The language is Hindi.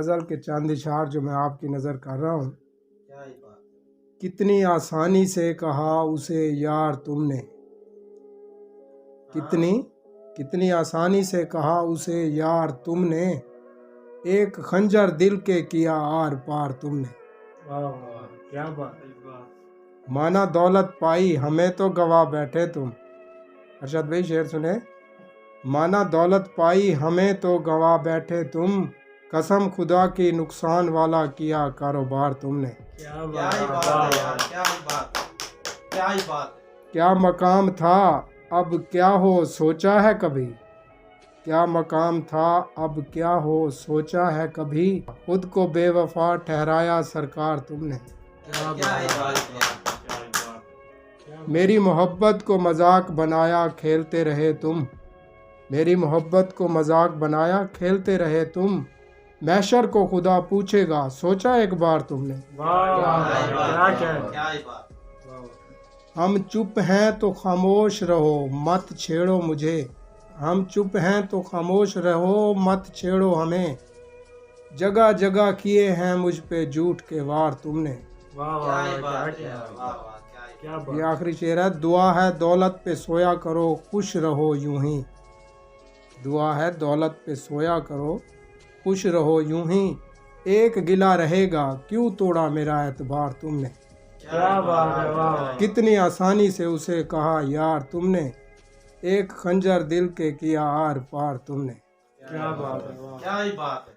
गज़ल के चंद इशार जो मैं आपकी नज़र कर रहा हूँ। क्या ही बात है। कितनी आसानी से कहा उसे यार तुमने, कितनी आसानी से कहा उसे यार तुमने, एक खंजर दिल के किया आर पार तुमने। वाह वाह, क्या बात है। माना दौलत पाई हमें तो गवा बैठे तुम। अरशद भाई शेर सुने। माना दौलत पाई हमें तो गवा बैठे तुम, कसम खुदा की नुकसान वाला किया कारोबार तुमने। क्या क्या बात ही है, बात वाह है यार, वाह। क्या ही बात है, क्या ही बात है। क्या मकाम था अब क्या हो सोचा है कभी, क्या मकाम था अब क्या हो सोचा है कभी, खुद को बेवफा ठहराया सरकार तुमने। क्या क्या ही बात है यार। क्या ही बात, क्या मेरी मोहब्बत को मजाक बनाया खेलते रहे तुम, मेरी मोहब्बत को मजाक बनाया खेलते रहे तुम, मैशर को खुदा पूछेगा सोचा एक बार तुमने। वाह वाह, क्या ही क्या बात क्या है, है। क्या ही बात है। वाह वाह। हम चुप हैं तो खामोश रहो मत छेड़ो मुझे, हम चुप हैं तो खामोश रहो मत छेड़ो हमें, जगह जगह किए हैं मुझ पे झूठ के वार तुमने। वाह क्या वाह, ही क्या बात है क्या यार, वाह वाह, क्या ही क्या ये बात। आखिरी शेर है। दुआ है दौलत पे सोया करो खुश रहो यूं ही, दुआ है दौलत पे सोया करो खुश रहो यूं ही, एक गिला रहेगा क्यों तोड़ा मेरा एतबार तुमने। क्या बात है, वाह वाह। कितनी आसानी से उसे कहा यार तुमने, एक खंजर दिल के किया आर पार तुमने। क्या बात है, वाह। क्या ही बात है।